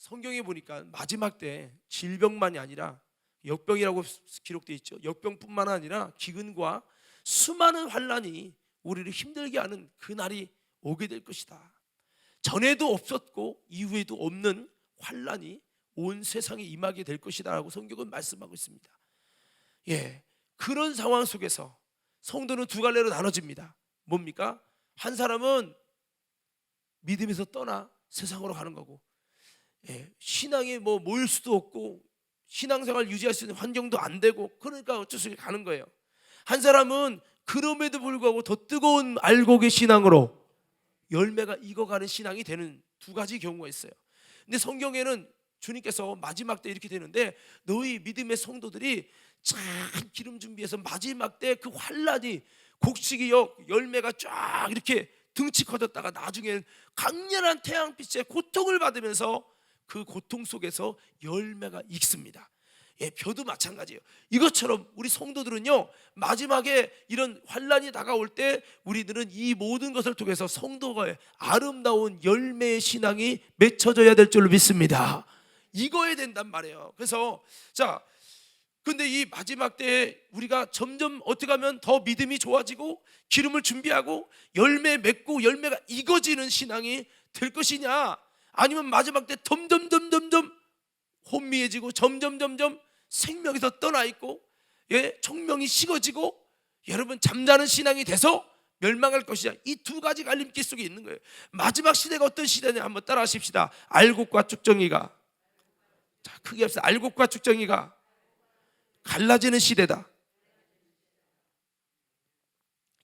성경에 보니까 마지막 때 질병만이 아니라 역병이라고 기록되어 있죠. 역병뿐만 아니라 기근과 수많은 환난이 우리를 힘들게 하는 그날이 오게 될 것이다. 전에도 없었고 이후에도 없는 환난이 온 세상에 임하게 될 것이다 라고 성경은 말씀하고 있습니다. 그런 상황 속에서 성도는 두 갈래로 나눠집니다. 뭡니까? 한 사람은 믿음에서 떠나 세상으로 가는 거고, 신앙에 모일 수도 없고 신앙생활 유지할 수 있는 환경도 안 되고, 그러니까 어쩔 수 없이 가는 거예요. 한 사람은 그럼에도 불구하고 더 뜨거운 알곡의 신앙으로 열매가 익어가는 신앙이 되는 두 가지 경우가 있어요. 근데 성경에는 주님께서 마지막 때 이렇게 되는데, 너희 믿음의 성도들이 참 기름 준비해서 마지막 때 그 환란이 곡식이 열매가 쫙 이렇게 등치 커졌다가 나중에는 강렬한 태양빛에 고통을 받으면서 그 고통 속에서 열매가 익습니다. 벼도 마찬가지예요. 이것처럼 우리 성도들은요, 마지막에 이런 환란이 다가올 때 우리들은 이 모든 것을 통해서 성도가 아름다운 열매의 신앙이 맺혀져야 될 줄로 믿습니다. 익어야 된단 말이에요. 그래서 근데 이 마지막 때에 우리가 점점 어떻게 하면 더 믿음이 좋아지고 기름을 준비하고 열매 맺고 열매가 익어지는 신앙이 될 것이냐, 아니면 마지막 때 점점 혼미해지고 점점 생명에서 떠나 있고 청명이 식어지고 여러분 잠자는 신앙이 돼서 멸망할 것이냐, 이 두 가지 갈림길 속에 있는 거예요. 마지막 시대가 어떤 시대냐 한번 따라 하십시다. 알곡과 쭉정이가, 크게 합시다. 알곡과 쭉정이가 갈라지는 시대다.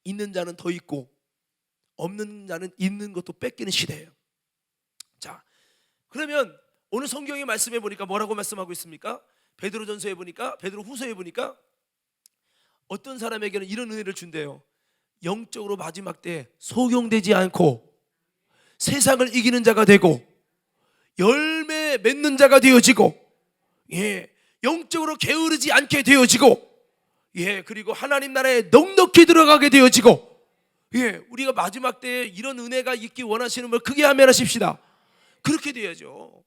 있는 자는 더 있고 없는 자는 있는 것도 뺏기는 시대예요. 그러면 오늘 성경의 말씀에 보니까 뭐라고 말씀하고 있습니까? 베드로전서에 보니까, 베드로후서에 보니까 어떤 사람에게는 이런 은혜를 준대요. 영적으로 마지막 때 소경되지 않고 세상을 이기는 자가 되고 열매 맺는 자가 되어지고, 영적으로 게으르지 않게 되어지고, 그리고 하나님 나라에 넉넉히 들어가게 되어지고, 우리가 마지막 때에 이런 은혜가 있기 원하시는 분 크게 아멘하십시다. 그렇게 돼야죠.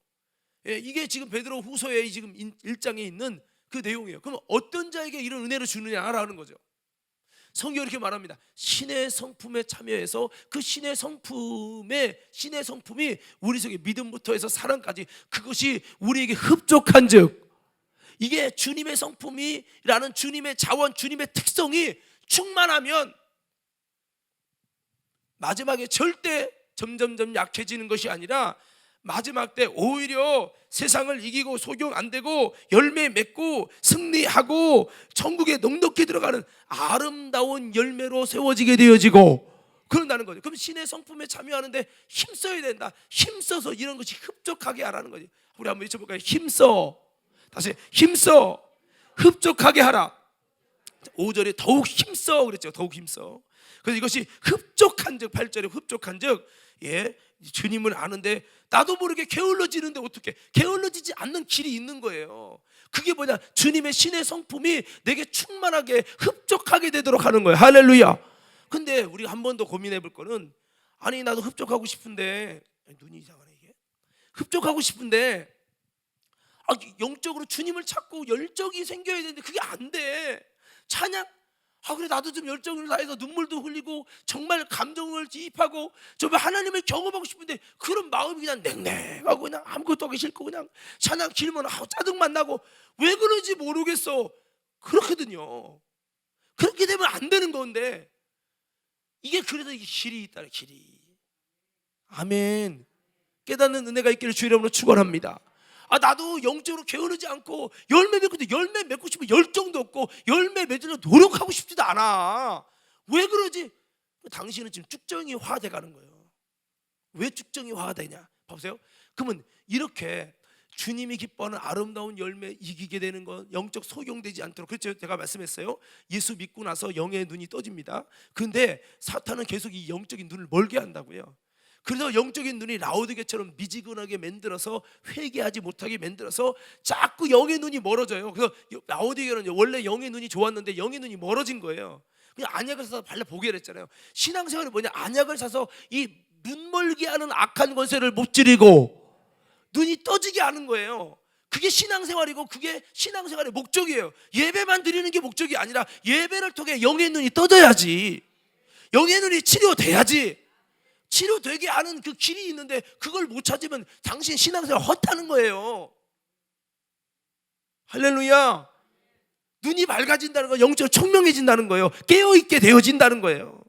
이게 지금 베드로후서의 지금 1장에 있는 그 내용이에요. 그럼 어떤 자에게 이런 은혜를 주느냐라는 거죠. 성경이 이렇게 말합니다. 신의 성품에 참여해서 그 신의 성품이 우리 속에 믿음부터 해서 사랑까지 그것이 우리에게 흡족한 즉, 이게 주님의 성품이라는 주님의 자원, 주님의 특성이 충만하면 마지막에 절대 점점 약해지는 것이 아니라 마지막 때 오히려 세상을 이기고 소경 안 되고 열매 맺고 승리하고 천국에 넉넉히 들어가는 아름다운 열매로 세워지게 되어지고 그런다는 거죠. 그럼 신의 성품에 참여하는데 힘써야 된다. 힘써서 이런 것이 흡족하게 하라는 거지. 우리 한번 외쳐볼까요? 힘써. 다시 힘써. 흡족하게 하라. 5절에 더욱 힘써 그랬죠. 더욱 힘써. 그래서 이것이 흡족한 즉, 8절에 흡족한 즉, 주님을 아는데 나도 모르게 게을러지는데 어떻게, 게을러지지 않는 길이 있는 거예요. 그게 뭐냐, 주님의 신의 성품이 내게 충만하게 흡족하게 되도록 하는 거예요. 할렐루야. 근데 우리가 한 번 더 고민해 볼 거는, 아니 나도 흡족하고 싶은데, 눈이 이상하네 이게, 흡족하고 싶은데 영적으로 주님을 찾고 열정이 생겨야 되는데 그게 안 돼. 찬양, 그래 나도 좀 열정을 다해서 눈물도 흘리고 정말 감정을 지입하고 정말 하나님을 경험하고 싶은데 그런 마음이 그냥 냉랭하고 그냥 아무것도 하기 싫고 그냥 찬양 길면 짜증만 나고 왜 그런지 모르겠어. 그렇거든요. 그렇게 되면 안 되는 건데, 이게 그래서 이게 길이 있다는, 길이. 아멘. 깨닫는 은혜가 있기를 주의 이름으로 축원합니다. 나도 영적으로 게으르지 않고 열매 맺고 싶은 열정도 없고 열매 맺으려고 노력하고 싶지도 않아. 왜 그러지? 당신은 지금 쭉정이화 돼가는 거예요. 왜 쭉정이화가 되냐? 보세요. 그러면 이렇게 주님이 기뻐하는 아름다운 열매 이기게 되는 건 영적 소경되지 않도록, 그렇죠? 제가 말씀했어요. 예수 믿고 나서 영의 눈이 떠집니다. 근데 사탄은 계속 이 영적인 눈을 멀게 한다고요. 그래서 영적인 눈이 라오디게처럼 미지근하게 만들어서 회개하지 못하게 만들어서 자꾸 영의 눈이 멀어져요. 그래서 라오디게는 원래 영의 눈이 좋았는데 영의 눈이 멀어진 거예요. 그냥 안약을 사서 발라 보게 했잖아요. 신앙생활이 뭐냐, 안약을 사서 이 눈멀게 하는 악한 권세를 무찌르고 눈이 떠지게 하는 거예요. 그게 신앙생활이고 그게 신앙생활의 목적이에요. 예배만 드리는 게 목적이 아니라 예배를 통해 영의 눈이 떠져야지, 영의 눈이 치료돼야지. 치료되게 하는 그 길이 있는데 그걸 못 찾으면 당신 신앙생활 헛하는 거예요. 할렐루야. 눈이 맑아진다는 건 영적으로 청명해진다는 거예요. 깨어있게 되어진다는 거예요.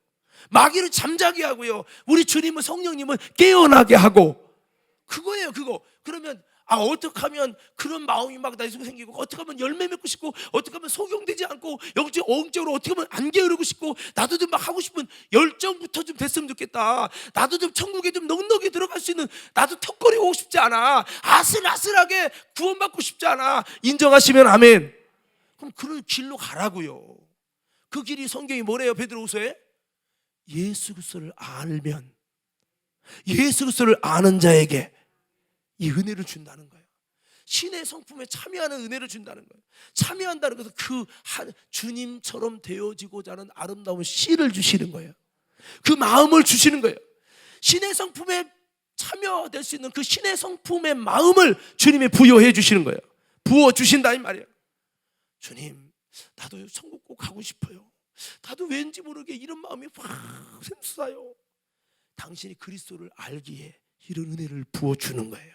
마귀를 잠자게 하고요, 우리 주님은, 성령님은 깨어나게 하고, 그거예요. 그거. 그러면 어떻게 하면 그런 마음이 막 나에 생기고, 어떻게 하면 열매 맺고 싶고, 어떻게 하면 속용되지 않고 영적으로 어떻게 하면 안 게으르고 싶고, 나도 좀 막 하고 싶은 열정부터 좀 됐으면 좋겠다. 나도 좀 천국에 좀 넉넉히 들어갈 수 있는, 나도 턱걸이 오고 싶지 않아. 아슬아슬하게 구원받고 싶지 않아. 인정하시면 아멘. 그럼 그런 길로 가라고요. 그 길이 성경이 뭐래요? 베드로후서에 예수 그리스도를 알면, 예수 그리스도를 아는 자에게 이 은혜를 준다는 거예요. 신의 성품에 참여하는 은혜를 준다는 거예요. 참여한다는 것은 그 주님처럼 되어지고자 하는 아름다운 씨를 주시는 거예요. 그 마음을 주시는 거예요. 신의 성품에 참여될 수 있는 그 신의 성품의 마음을 주님이 부여해 주시는 거예요. 부어 주신다 이 말이에요. 주님, 나도 천국 꼭 가고 싶어요. 나도 왠지 모르게 이런 마음이 확 샘솟아요. 당신이 그리스도를 알기에 이런 은혜를 부어주는 거예요.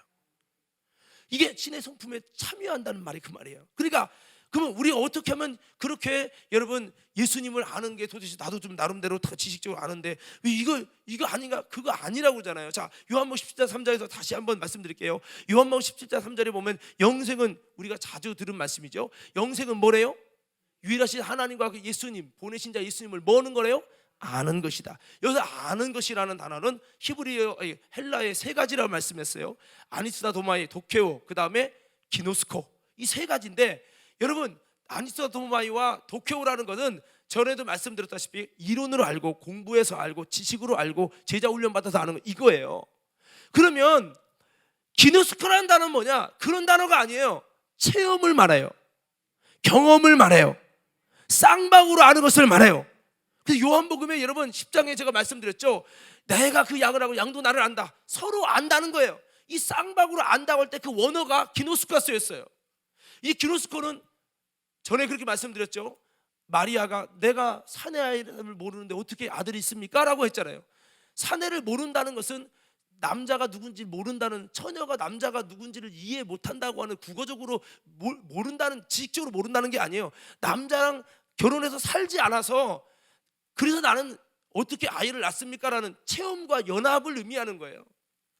이게 신의 성품에 참여한다는 말이 그 말이에요. 그러니까 그러면 우리가 어떻게 하면 그렇게, 여러분, 예수님을 아는 게 도대체, 나도 좀 나름대로 다 지식적으로 아는데 왜 이거 아닌가? 그거 아니라고 그러잖아요. 자, 요한복음 17장 3절에서 다시 한번 말씀드릴게요. 요한복음 17장 3절에 보면 영생은, 우리가 자주 들은 말씀이죠. 영생은 뭐래요? 유일하신 하나님과 그 예수님, 보내신 자 예수님을 뭐는 거래요? 아는 것이다. 여기서 아는 것이라는 단어는 히브리어, 헬라의 세 가지라고 말씀했어요. 아니스다 도마이, 도케오, 그 다음에 기노스코, 이 세 가지인데, 여러분, 아니스다 도마이와 도케오라는 것은 전에도 말씀드렸다시피 이론으로 알고, 공부해서 알고, 지식으로 알고, 제자 훈련 받아서 아는 거, 이거예요. 그러면 기노스코라는 단어는 뭐냐? 그런 단어가 아니에요. 체험을 말해요. 경험을 말해요. 쌍방으로 아는 것을 말해요. 그래서 요한복음에, 여러분, 10장에 제가 말씀드렸죠. 내가 그 양을 하고 양도 나를 안다. 서로 안다는 거예요. 이 쌍방으로 안다고 할 때 그 원어가 기노스코가 쓰였어요. 이 기노스코는 전에 그렇게 말씀드렸죠. 마리아가 내가 사내 아이를 모르는데 어떻게 아들이 있습니까? 라고 했잖아요. 사내를 모른다는 것은 남자가 누군지 모른다는, 처녀가 남자가 누군지를 이해 못한다고 하는, 국어적으로 모른다는, 지식적으로 모른다는 게 아니에요. 남자랑 결혼해서 살지 않아서 그래서 나는 어떻게 아이를 낳습니까? 라는 체험과 연합을 의미하는 거예요.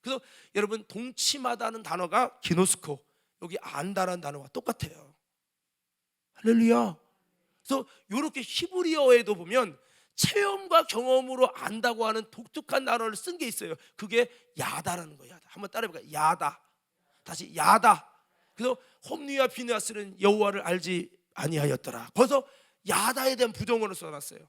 그래서 여러분, 동침하다는 단어가 기노스코, 여기 안다라는 단어와 똑같아요. 할렐루야. 그래서 이렇게 히브리어에도 보면 체험과 경험으로 안다고 하는 독특한 단어를 쓴 게 있어요. 그게 야다라는 거예요. 야다. 한번 따라해볼까요? 야다. 다시 야다. 그래서 홈리와 비느하스는 여호와를 알지 아니하였더라. 거기서 야다에 대한 부정어를 써놨어요.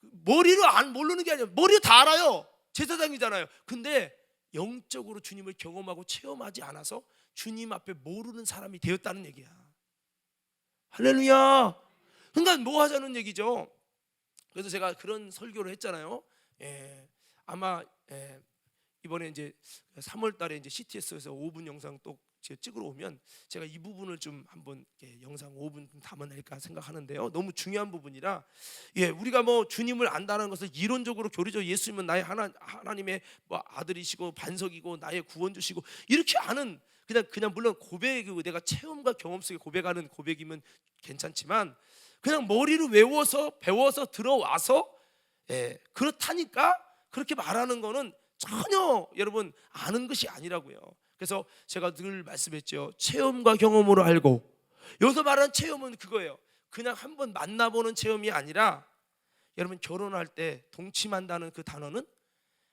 머리로 모르는 게 아니라 머리로 다 알아요. 제사장이잖아요. 근데 영적으로 주님을 경험하고 체험하지 않아서 주님 앞에 모르는 사람이 되었다는 얘기야. 할렐루야. 그러니까 뭐 하자는 얘기죠. 그래서 제가 그런 설교를 했잖아요. 아마 이번에 이제 3월 달에 이제 CTS에서 5분 영상 또 찍으러 오면 제가 이 부분을 좀 한번 영상 5분 좀 담아낼까 생각하는데요. 너무 중요한 부분이라, 우리가 뭐 주님을 안다는 것을 이론적으로 교리적, 예수님은 나의 하나님의 뭐 아들이시고 반석이고 나의 구원주시고 이렇게 아는, 그냥 물론 고백이고 내가 체험과 경험 속에 고백하는 고백이면 괜찮지만, 그냥 머리로 외워서 배워서 들어와서 그렇다니까 그렇게 말하는 거는 전혀, 여러분, 아는 것이 아니라고요. 그래서 제가 늘 말씀했죠. 체험과 경험으로 알고, 여기서 말하는 체험은 그거예요. 그냥 한번 만나보는 체험이 아니라, 여러분, 결혼할 때 동침한다는 그 단어는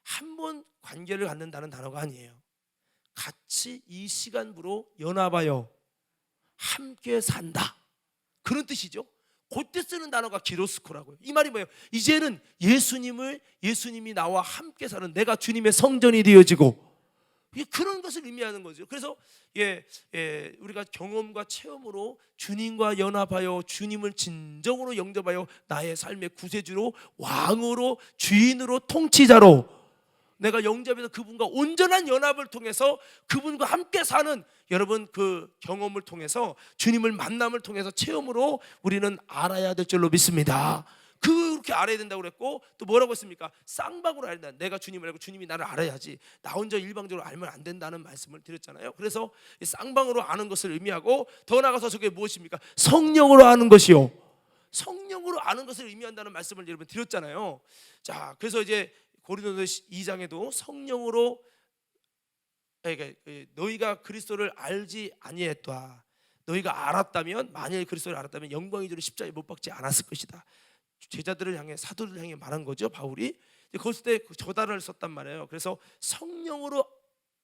한 번 관계를 갖는다는 단어가 아니에요. 같이 이 시간부로 연합하여 함께 산다, 그런 뜻이죠. 그때 쓰는 단어가 기로스코라고요. 이 말이 뭐예요? 이제는 예수님이 나와 함께 사는, 내가 주님의 성전이 되어지고, 그런 것을 의미하는 거죠. 그래서 우리가 경험과 체험으로 주님과 연합하여 주님을 진정으로 영접하여 나의 삶의 구세주로, 왕으로, 주인으로, 통치자로 내가 영접해서 그분과 온전한 연합을 통해서 그분과 함께 사는 여러분 그 경험을 통해서 주님을 만남을 통해서 체험으로 우리는 알아야 될 줄로 믿습니다. 그렇게 알아야 된다고 그랬고, 또 뭐라고 했습니까? 쌍방으로 알아야 된다. 내가 주님을 알고 주님이 나를 알아야지, 나 혼자 일방적으로 알면 안 된다는 말씀을 드렸잖아요. 그래서 쌍방으로 아는 것을 의미하고, 더 나아가서 저게 무엇입니까? 성령으로 아는 것이요, 성령으로 아는 것을 의미한다는 말씀을 여러분 드렸잖아요. 자, 그래서 이제 고린도서 2장에도 성령으로 너희가 그리스도를 알지 아니했다. 너희가 알았다면, 만일 그리스도를 알았다면 영광의 주를 십자가에 못 박지 않았을 것이다. 제자들을 향해, 사도들을 향해 말한 거죠, 바울이. 그랬을 때 저 단어를 썼단 말이에요. 그래서 성령으로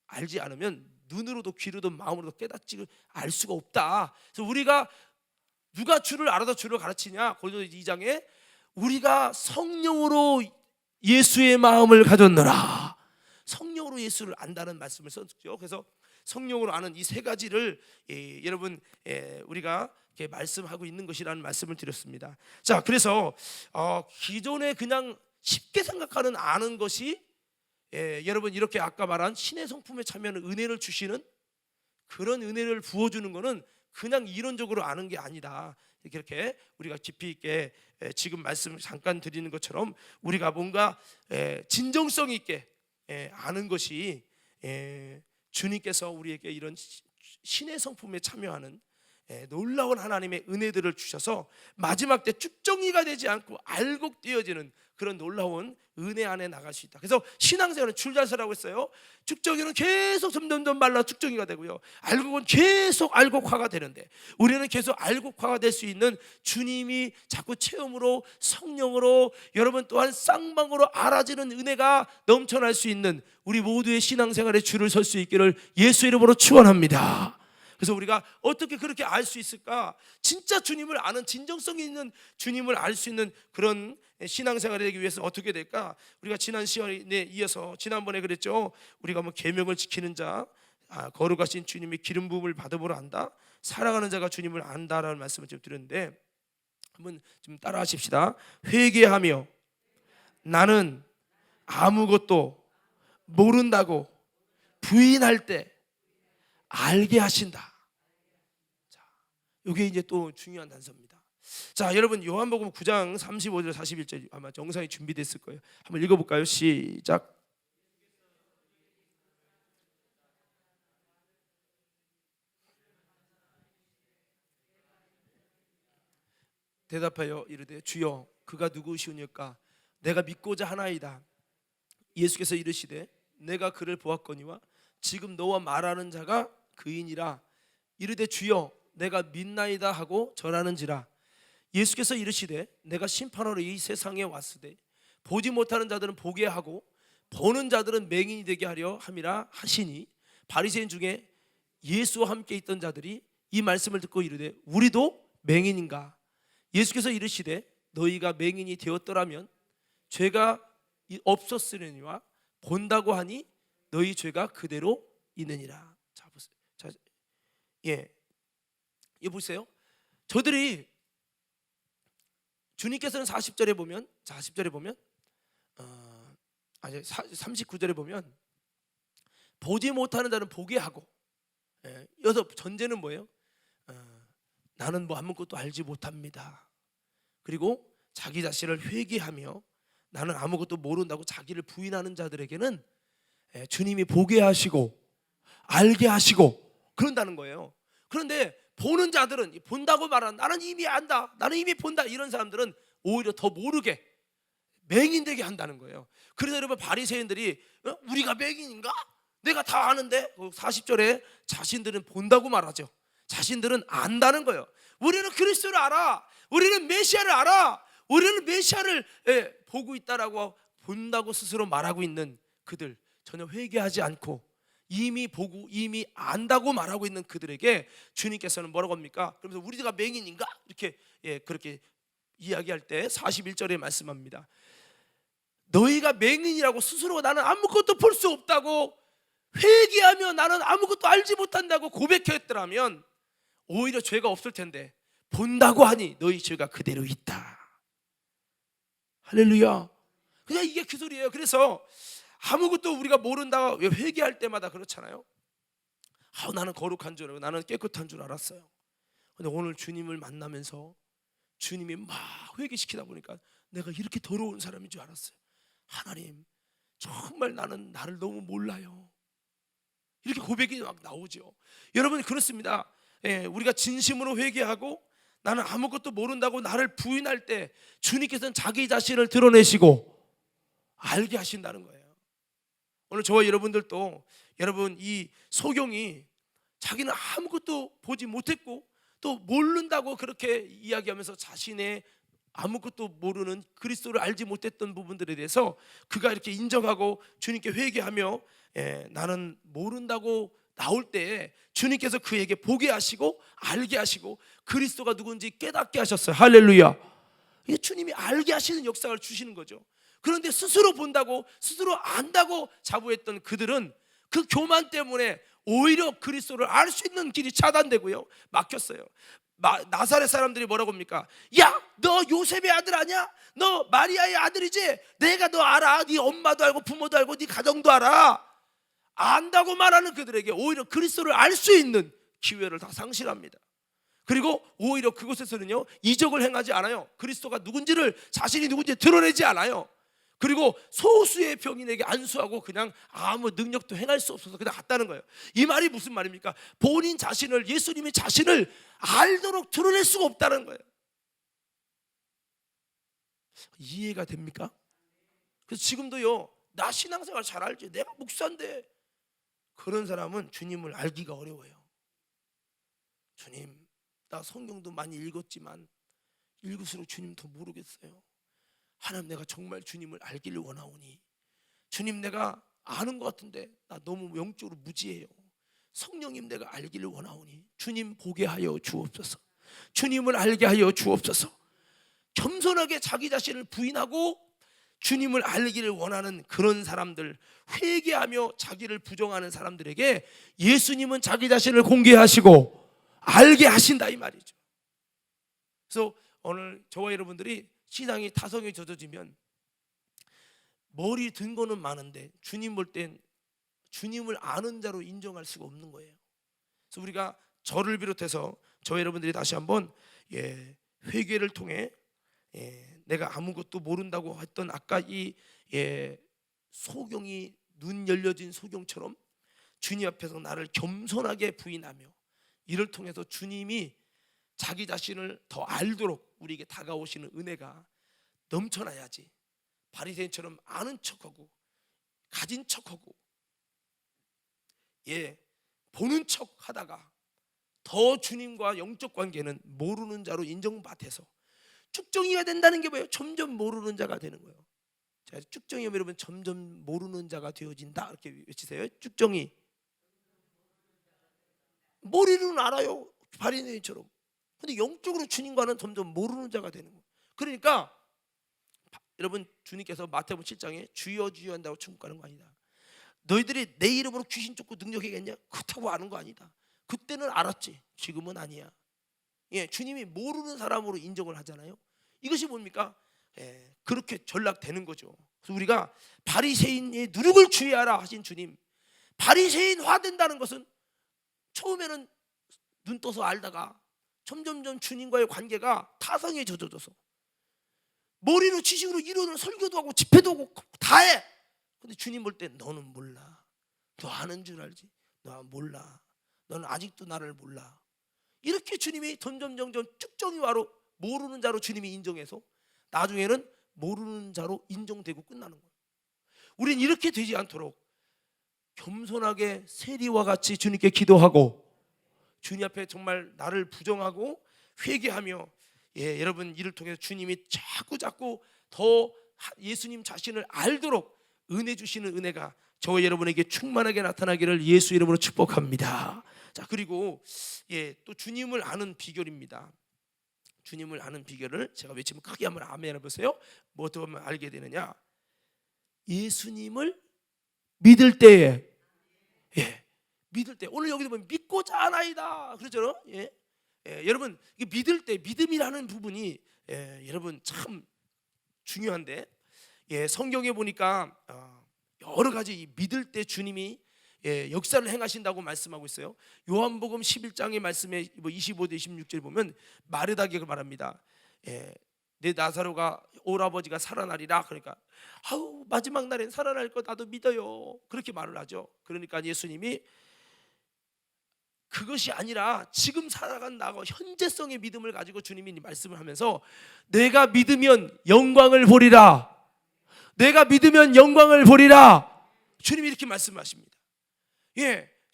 알지 않으면 눈으로도 귀로도 마음으로도 깨닫지 알 수가 없다. 그래서 우리가 누가 주를 알아서 주를 가르치냐? 고린도서 2장에 우리가 성령으로 예수의 마음을 가졌노라. 성령으로 예수를 안다는 말씀을 썼죠. 그래서 성령으로 아는 이 세 가지를 여러분 우리가 이렇게 말씀하고 있는 것이라는 말씀을 드렸습니다. 자, 그래서 기존에 그냥 쉽게 생각하는 아는 것이 여러분 이렇게 아까 말한 신의 성품에 참여하는 은혜를 주시는 그런 은혜를 부어주는 것은 그냥 이론적으로 아는 게 아니다. 이렇게 우리가 깊이 있게 지금 말씀 잠깐 드리는 것처럼 우리가 뭔가 진정성 있게 아는 것이 주님께서 우리에게 이런 신의 성품에 참여하는 놀라운 하나님의 은혜들을 주셔서 마지막 때 쭉정이가 되지 않고 알곡되어지는 그런 놀라운 은혜 안에 나갈 수 있다. 그래서 신앙생활은 줄자서라고 했어요. 쭉정이는 계속 점점 말라 쭉정이가 되고요, 알곡은 계속 알곡화가 되는데, 우리는 계속 알곡화가 될 수 있는 주님이 자꾸 체험으로, 성령으로, 여러분 또한 쌍방으로 알아지는 은혜가 넘쳐날 수 있는 우리 모두의 신앙생활에 줄을 설 수 있기를 예수 이름으로 축원합니다. 그래서 우리가 어떻게 그렇게 알 수 있을까? 진짜 주님을 아는, 진정성이 있는 주님을 알 수 있는 그런 신앙생활이 되기 위해서 어떻게 될까? 우리가 지난 시간에 이어서 지난번에 그랬죠. 우리가 뭐 계명을 지키는 자, 거룩하신 주님의 기름 부음을 받음으로 안다, 사랑하는 자가 주님을 안다라는 말씀을 좀 드렸는데, 한번 좀 따라하십시다. 회개하며 나는 아무것도 모른다고 부인할 때 알게 하신다. 자, 이게 이제 또 중요한 단서입니다. 자, 여러분 요한복음 9장 35절 41절 아마 영상이 준비됐을 거예요. 한번 읽어볼까요? 시작. 대답하여 이르되 주여 그가 누구시오니까 내가 믿고자 하나이다. 예수께서 이르시되 내가 그를 보았거니와 지금 너와 말하는 자가 그이니라. 이르되 주여 내가 믿나이다 하고 절하는지라. 예수께서 이르시되 내가 심판하러 이 세상에 왔으되 보지 못하는 자들은 보게 하고 보는 자들은 맹인이 되게 하려 함이라 하시니, 바리새인 중에 예수와 함께 있던 자들이 이 말씀을 듣고 이르되 우리도 맹인인가? 예수께서 이르시되 너희가 맹인이 되었더라면 죄가 없었으려니와 본다고 하니 너희 죄가 그대로 있느니라. 자 보세요. 자, 이거 보세요. 저들이 주님께서는 40절에 보면 39절에 보면 보지 못하는 자는 보게 하고, 여기서 전제는 뭐예요? 나는 뭐 아무것도 알지 못합니다. 그리고 자기 자신을 회개하며 나는 아무것도 모른다고 자기를 부인하는 자들에게는 주님이 보게 하시고 알게 하시고 그런다는 거예요. 그런데 보는 자들은, 본다고 말하는, 나는 이미 안다, 나는 이미 본다, 이런 사람들은 오히려 더 모르게 맹인되게 한다는 거예요. 그래서 여러분 바리새인들이 우리가 맹인인가? 내가 다 아는데, 40절에 자신들은 본다고 말하죠. 자신들은 안다는 거예요. 우리는 그리스도를 알아, 우리는 메시아를 알아, 우리는 메시아를 보고 있다라고 본다고 스스로 말하고 있는 그들, 전혀 회개하지 않고 이미 보고 이미 안다고 말하고 있는 그들에게 주님께서는 뭐라고 합니까? 그러면서 우리가 맹인인가? 이렇게 그렇게 이야기할 때 41절에 말씀합니다. 너희가 맹인이라고 스스로 나는 아무것도 볼 수 없다고 회개하며 나는 아무것도 알지 못한다고 고백했더라면 오히려 죄가 없을 텐데 본다고 하니 너희 죄가 그대로 있다. 할렐루야. 그냥 이게 그 소리예요. 그래서 아무것도 우리가 모른다 왜 회개할 때마다 그렇잖아요. 나는 거룩한 줄 알고 나는 깨끗한 줄 알았어요. 근데 오늘 주님을 만나면서 주님이 막 회개시키다 보니까 내가 이렇게 더러운 사람인 줄 알았어요. 하나님, 정말 나는 나를 너무 몰라요. 이렇게 고백이 막 나오죠. 여러분, 그렇습니다. 우리가 진심으로 회개하고 나는 아무것도 모른다고 나를 부인할 때 주님께서는 자기 자신을 드러내시고 알게 하신다는 거예요. 오늘 저와 여러분들도 여러분 이 소경이 자기는 아무것도 보지 못했고 또 모른다고 그렇게 이야기하면서 자신의 아무것도 모르는 그리스도를 알지 못했던 부분들에 대해서 그가 이렇게 인정하고 주님께 회개하며 나는 모른다고 나올 때 주님께서 그에게 보게 하시고 알게 하시고 그리스도가 누군지 깨닫게 하셨어요. 할렐루야. 이게 주님이 알게 하시는 역사를 주시는 거죠. 그런데 스스로 본다고 스스로 안다고 자부했던 그들은 그 교만 때문에 오히려 그리스도를 알 수 있는 길이 차단되고요, 막혔어요. 나사렛 사람들이 뭐라고 합니까? 야, 너 요셉의 아들 아니야? 너 마리아의 아들이지? 내가 너 알아. 네 엄마도 알고 부모도 알고 네 가정도 알아. 안다고 말하는 그들에게 오히려 그리스도를 알 수 있는 기회를 다 상실합니다. 그리고 오히려 그곳에서는요, 이적을 행하지 않아요. 그리스도가 누군지를, 자신이 누군지 드러내지 않아요. 그리고 소수의 병인에게 안수하고 그냥 아무 능력도 행할 수 없어서 그냥 갔다는 거예요. 이 말이 무슨 말입니까? 본인 자신을, 예수님이 자신을 알도록 드러낼 수가 없다는 거예요. 이해가 됩니까? 그래서 지금도요, 나 신앙생활 잘 알지, 내가 목사인데, 그런 사람은 주님을 알기가 어려워요. 주님, 나 성경도 많이 읽었지만 읽을수록 주님 더 모르겠어요. 하나님, 내가 정말 주님을 알기를 원하오니, 주님, 내가 아는 것 같은데 나 너무 영적으로 무지해요. 성령님, 내가 알기를 원하오니 주님 보게 하여 주옵소서. 주님을 알게 하여 주옵소서. 겸손하게 자기 자신을 부인하고 주님을 알기를 원하는 그런 사람들, 회개하며 자기를 부정하는 사람들에게 예수님은 자기 자신을 공개하시고 알게 하신다, 이 말이죠. 그래서 오늘 저와 여러분들이 신앙이 타성에 젖어지면 머리 든 거는 많은데 주님 볼 땐 주님을 아는 자로 인정할 수가 없는 거예요. 그래서 우리가 저를 비롯해서 저 여러분들이 다시 한번 회개를 통해 내가 아무것도 모른다고 했던 아까 이 소경이 눈 열려진 소경처럼 주님 앞에서 나를 겸손하게 부인하며 이를 통해서 주님이 자기 자신을 더 알도록 우리에게 다가오시는 은혜가 넘쳐나야지, 바리새인처럼 아는 척하고 가진 척하고 보는 척하다가 더 주님과 영적 관계는 모르는 자로 인정받아서 쭉정이가 된다는 게 뭐예요? 점점 모르는 자가 되는 거예요. 자, 쭉정이면 여러분 점점 모르는 자가 되어진다 이렇게 외치세요. 쭉정이. 머리로는 알아요, 바리새인처럼. 근데 영적으로 주님과는 점점 모르는 자가 되는 거예요. 그러니까 여러분, 주님께서 마태복음 7장에 주여 주여 한다고 천국 가는 거 아니다. 너희들이 내 이름으로 귀신 쫓고 능력하겠냐? 그렇다고 아는 거 아니다. 그때는 알았지, 지금은 아니야. 주님이 모르는 사람으로 인정을 하잖아요. 이것이 뭡니까? 그렇게 전락되는 거죠. 그래서 우리가 바리새인의 누룩을 주의하라 하신 주님, 바리새인화 된다는 것은 처음에는 눈 떠서 알다가 점점점 주님과의 관계가 타성에 젖어져서 머리로 지식으로 이론을 설교도 하고 집회도 하고 다 해. 근데 주님 볼 때 너는 몰라. 너 아는 줄 알지? 너 몰라. 너는 아직도 나를 몰라. 이렇게 주님이 점점 쭉정이와로 모르는 자로 주님이 인정해서 나중에는 모르는 자로 인정되고 끝나는 거예요. 우리는 이렇게 되지 않도록 겸손하게 세리와 같이 주님께 기도하고 주님 앞에 정말 나를 부정하고 회개하며 여러분, 이를 통해서 주님이 자꾸 더 예수님 자신을 알도록 은혜 주시는 은혜가 저와 여러분에게 충만하게 나타나기를 예수 이름으로 축복합니다. 자, 그리고 또 주님을 아는 비결입니다. 주님을 아는 비결을 제가 외치면 크게 한번 아멘 해보세요. 뭐 어떻게 하면 알게 되느냐? 예수님을 믿을 때에, 믿을 때, 오늘 여기도 보면 믿고자 하나이다 그러죠. 여러분, 믿을 때, 믿음이라는 부분이 여러분 참 중요한데, 성경에 보니까 여러 가지 믿을 때 주님이 역사를 행하신다고 말씀하고 있어요. 요한복음 11장의 말씀에 25대 26절 보면 마르다게가 말합니다. 내 나사로가 오라버지가 살아나리라. 그러니까 아우 마지막 날엔 살아날 거 나도 믿어요. 그렇게 말을 하죠. 그러니까 예수님이 그것이 아니라 지금 살아간 나하고 현재성의 믿음을 가지고 주님이 말씀을 하면서 내가 믿으면 영광을 보리라. 내가 믿으면 영광을 보리라. 주님이 이렇게 말씀하십니다.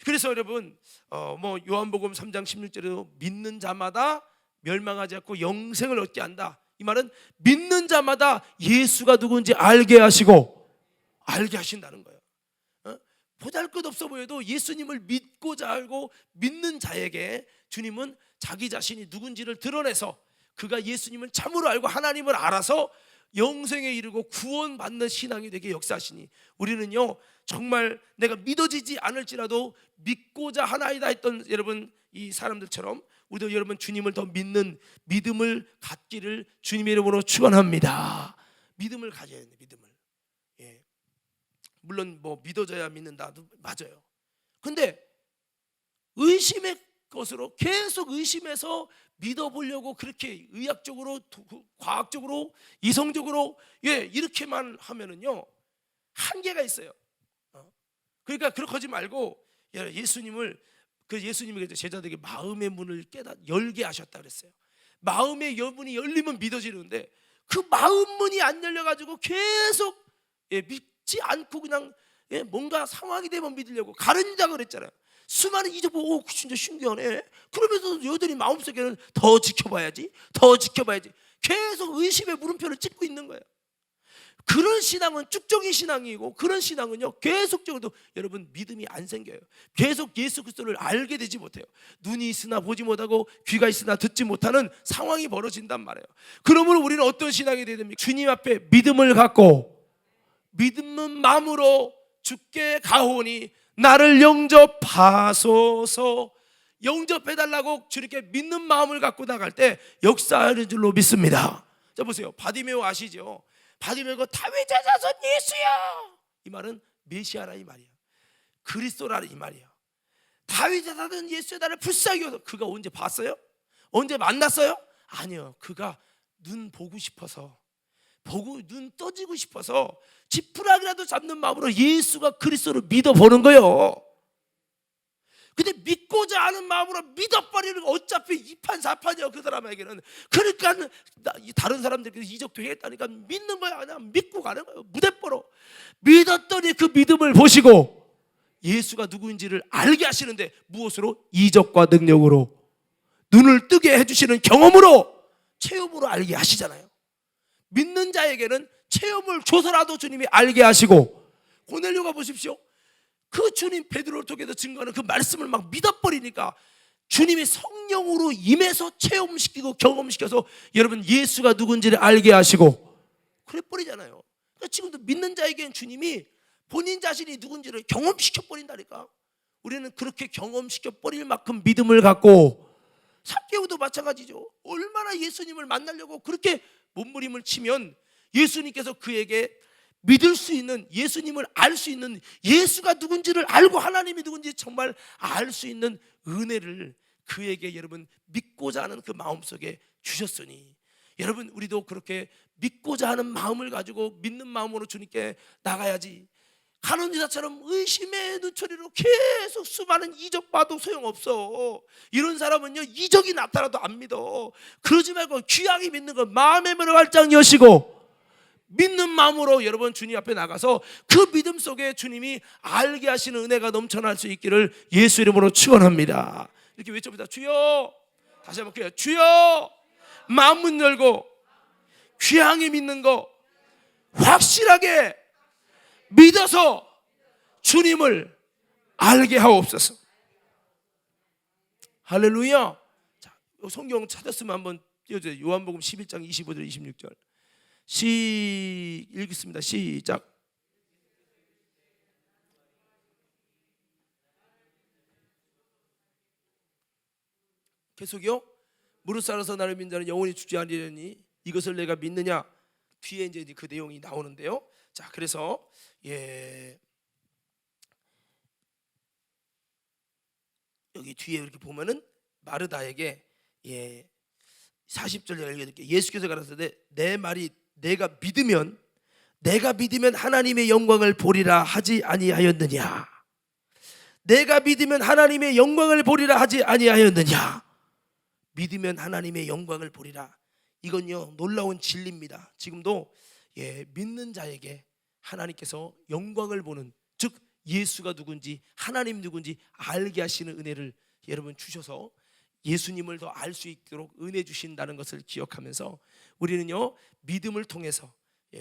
그래서 여러분 요한복음 3장 16절에도 믿는 자마다 멸망하지 않고 영생을 얻게 한다. 이 말은 믿는 자마다 예수가 누군지 알게 하시고 알게 하신다는 거예요. 보잘것없어 보여도 예수님을 믿고자 알고 믿는 자에게 주님은 자기 자신이 누군지를 드러내서 그가 예수님을 참으로 알고 하나님을 알아서 영생에 이르고 구원받는 신앙이 되게 역사하시니 우리는요 정말 내가 믿어지지 않을지라도 믿고자 하나이다 했던 여러분 이 사람들처럼 우리도 여러분 주님을 더 믿는 믿음을 갖기를 주님의 이름으로 축원합니다. 믿음을 가져야 돼요. 믿음을. 물론 믿어져야 믿는다도 맞아요. 근데 의심의 것으로 계속 의심해서 믿어보려고 그렇게 의학적으로 과학적으로 이성적으로 이렇게만 하면은요 한계가 있어요. 그러니까 그렇게 하지 말고 예수님이 제자들에게 마음의 문을 열게 하셨다 그랬어요. 마음의 문이 열리면 믿어지는데 그 마음 문이 안 열려가지고 계속 믿지 않고 그냥 뭔가 상황이 되면 믿으려고 가른다 그랬잖아요. 수많은 이적 보고 진짜 신기하네. 그러면서 여전히 마음속에는 더 지켜봐야지 계속 의심의 물음표를 찍고 있는 거예요. 그런 신앙은 쭉정이 신앙이고 그런 신앙은요 계속적으로 여러분 믿음이 안 생겨요. 계속 예수 그리스도를 알게 되지 못해요. 눈이 있으나 보지 못하고 귀가 있으나 듣지 못하는 상황이 벌어진단 말이에요. 그러면 우리는 어떤 신앙이 되야 됩니까? 주님 앞에 믿음을 갖고 믿는 마음으로 주께 가오니 나를 영접하소서. 영접해달라고 주님께 믿는 마음을 갖고 나갈 때 역사하는 줄로 믿습니다. 자 보세요. 바디메오 아시죠? 바디메오가 다윗의 자손 예수야. 이 말은 메시아라 이 말이야. 그리스도라 이 말이야. 다윗의 자손 예수야 나를 불쌍히 여겨. 그가 언제 봤어요? 언제 만났어요? 아니요. 그가 눈 보고 싶어서 눈 떠지고 싶어서 지푸라기라도 잡는 마음으로 예수가 그리스도를 믿어보는 거예요. 근데 믿고자 하는 마음으로 믿어버리는 거 어차피 이판사판이야 그 사람에게는. 그러니까 다른 사람들끼리 이적도 했다니까 믿는 거야. 그냥 믿고 가는 거예요. 무대뽀로 믿었더니 그 믿음을 보시고 예수가 누구인지를 알게 하시는데 무엇으로? 이적과 능력으로 눈을 뜨게 해주시는 경험으로 체험으로 알게 하시잖아요. 믿는 자에게는 체험을 줘서라도 주님이 알게 하시고 고넬료가 보십시오. 그 주님 베드로를 통해서 증거하는 그 말씀을 막 믿어버리니까 주님이 성령으로 임해서 체험시키고 경험시켜서 여러분 예수가 누군지를 알게 하시고 그래버리잖아요. 그러니까 지금도 믿는 자에게는 주님이 본인 자신이 누군지를 경험시켜버린다니까. 우리는 그렇게 경험시켜버릴 만큼 믿음을 갖고 삭개오도 마찬가지죠. 얼마나 예수님을 만나려고 그렇게 몸부림을 치면 예수님께서 그에게 믿을 수 있는 예수님을 알 수 있는 예수가 누군지를 알고 하나님이 누군지 정말 알 수 있는 은혜를 그에게 여러분 믿고자 하는 그 마음속에 주셨으니 여러분 우리도 그렇게 믿고자 하는 마음을 가지고 믿는 마음으로 주님께 나가야지. 가는 여자처럼 의심의 눈초리로 계속 수많은 이적 봐도 소용없어. 이런 사람은요 이적이 나타나도 안 믿어. 그러지 말고 귀하게 믿는 것 마음의 문을 활짝 여시고 믿는 마음으로 여러분 주님 앞에 나가서 그 믿음 속에 주님이 알게 하시는 은혜가 넘쳐날 수 있기를 예수 이름으로 축원합니다. 이렇게 외쳐봅니다. 주여. 다시 한번 그래요. 주여. 마음 문 열고 귀하게 믿는 거 확실하게 믿어서 주님을 알게 하옵소서. 할렐루야. 자, 성경 찾았으면 한번 띄워주세요. 요한복음 11장 25절 26절 읽겠습니다. 시작. 계속요. 무릇 살아서 나를 믿는 자는 영원히 죽지 아니하리니 이것을 내가 믿느냐. 뒤에 이제 그 내용이 나오는데요. 자, 그래서 여기 뒤에 이렇게 보면은 마르다에게 40절 제가 읽어드릴게요. 예수께서 가라사대 내 말이 내가 믿으면 하나님의 영광을 보리라 하지 아니하였느냐. 내가 믿으면 하나님의 영광을 보리라 하지 아니하였느냐. 믿으면 하나님의 영광을 보리라. 이건요 놀라운 진리입니다. 지금도 믿는 자에게 하나님께서 영광을 보는, 즉 예수가 누군지 하나님 누군지 알게 하시는 은혜를 여러분 주셔서 예수님을 더 알 수 있도록 은혜 주신다는 것을 기억하면서 우리는요 믿음을 통해서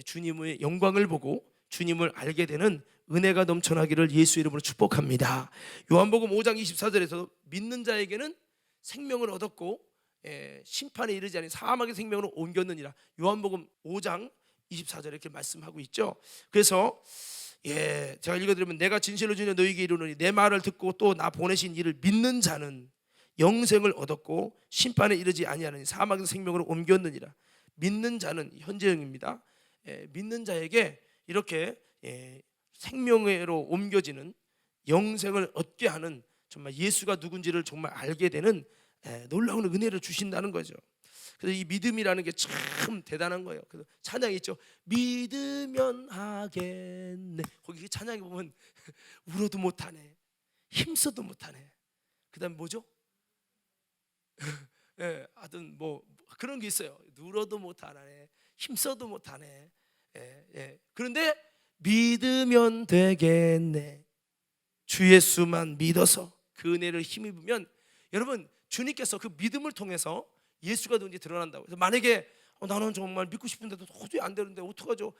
주님의 영광을 보고 주님을 알게 되는 은혜가 넘쳐나기를 예수 이름으로 축복합니다. 요한복음 5장 24절에서 믿는 자에게는 생명을 얻었고 심판에 이르지 아닌 사망의 생명으로 옮겼느니라. 요한복음 5장 24절에 이렇게 말씀하고 있죠. 그래서 제가 읽어드리면 내가 진실로 주여 너희에게 이르노니 내 말을 듣고 또 나 보내신 이를 믿는 자는 영생을 얻었고 심판에 이르지 아니하느니 사망의 생명으로 옮겼느니라. 믿는 자는 현재형입니다. 믿는 자에게 이렇게 생명으로 옮겨지는 영생을 얻게 하는 정말 예수가 누군지를 정말 알게 되는 놀라운 은혜를 주신다는 거죠. 그래서 이 믿음이라는 게 참 대단한 거예요. 그래서 찬양이 있죠. 믿으면 하겠네. 거기 찬양에 보면 울어도 못하네, 힘써도 못하네. 그다음 뭐죠? 하여튼 뭐 그런 게 있어요. 울어도 못하네, 힘써도 못하네. 그런데 믿으면 되겠네. 주 예수만 믿어서 그 은혜를 힘입으면 여러분 주님께서 그 믿음을 통해서 예수가 누군지 드러난다고. 그래서 만약에 나는 정말 믿고 싶은데도 도저히 안 되는데 어떡하죠?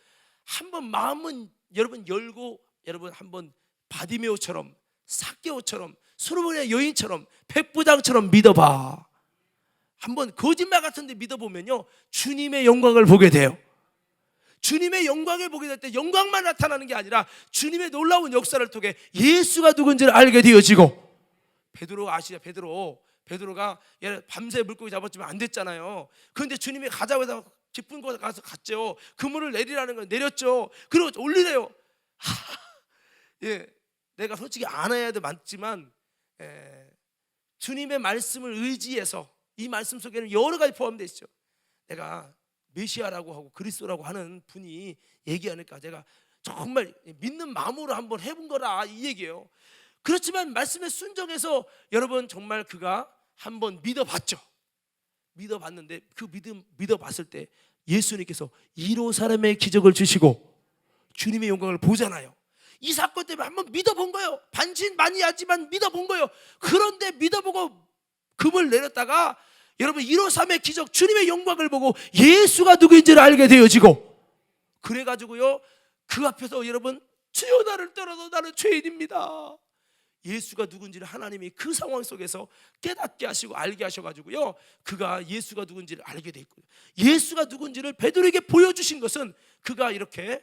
한번 마음은 여러분 열고 여러분 한번 바디메오처럼 삭개오처럼 솔로몬의 여인처럼 백부장처럼 믿어봐. 한번 거짓말 같은데 믿어보면요 주님의 영광을 보게 돼요. 주님의 영광을 보게 될 때 영광만 나타나는 게 아니라 주님의 놀라운 역사를 통해 예수가 누군지를 알게 되어지고. 베드로 아시죠? 베드로가 밤새 물고기 잡았지만 안 됐잖아요. 그런데 주님이 가자고 해서 깊은 곳에 가서 갔죠. 그물을 내리라는 걸 내렸죠. 그리고 올리래요. 내가 솔직히 안 해야 돼 맞지만 주님의 말씀을 의지해서 이 말씀 속에는 여러 가지 포함되어 있죠. 내가 메시아라고 하고 그리스도라고 하는 분이 얘기하니까 제가 정말 믿는 마음으로 한번 해본 거라 이 얘기예요. 그렇지만 말씀에 순종해서 여러분 정말 그가 한번 믿어봤죠. 믿어봤는데 그 믿어봤을 때 예수님께서 이로 사람의 기적을 주시고 주님의 영광을 보잖아요. 이 사건 때문에 한번 믿어본 거예요. 반신 많이 하지만 믿어본 거예요. 그런데 믿어보고 금을 내렸다가 여러분 1호 3의 기적 주님의 영광을 보고 예수가 누구인지를 알게 되어지고 그래가지고요 그 앞에서 여러분 주여 나를 떠나서 나는 죄인입니다. 예수가 누군지를 하나님이 그 상황 속에서 깨닫게 하시고 알게 하셔가지고요 그가 예수가 누군지를 알게 돼 있고요. 예수가 누군지를 베드로에게 보여주신 것은 그가 이렇게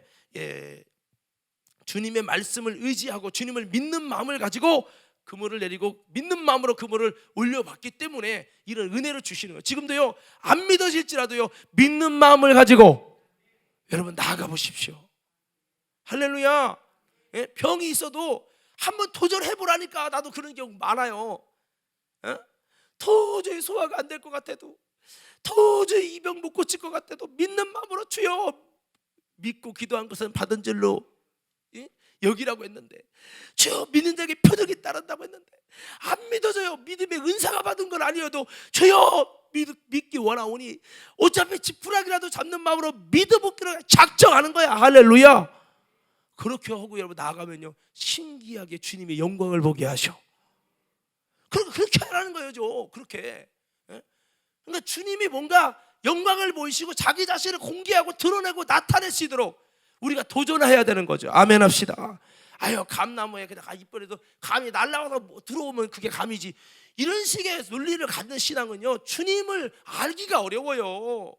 주님의 말씀을 의지하고 주님을 믿는 마음을 가지고 그물을 내리고 믿는 마음으로 그물을 올려봤기 때문에 이런 은혜를 주시는 거예요. 지금도요 안 믿어질지라도요 믿는 마음을 가지고 여러분 나아가 보십시오. 할렐루야. 병이 있어도 한번 도전해보라니까. 나도 그런 경우 많아요. 도저히 소화가 안 될 것 같아도 도저히 이 병 못 고칠 것 같아도 믿는 마음으로 주여 믿고 기도한 것은 받은 줄로 여기라고 했는데 주여 믿는 자에게 표적이 따른다고 했는데 안 믿어져요. 믿음의 은사가 받은 건 아니어도 주여 믿기 원하오니 어차피 지푸라기라도 잡는 마음으로 믿어보기로 작정하는 거야. 할렐루야. 그렇게 하고 여러분 나아가면요 신기하게 주님의 영광을 보게 하셔. 그렇게 하라는 거예요. 그렇게. 그러니까 주님이 뭔가 영광을 보이시고 자기 자신을 공개하고 드러내고 나타내시도록 우리가 도전해야 되는 거죠. 아멘 합시다. 아유 감나무에 그냥 이빨에도 감이 날라와서 들어오면 그게 감이지. 이런 식의 논리를 갖는 신앙은요 주님을 알기가 어려워요.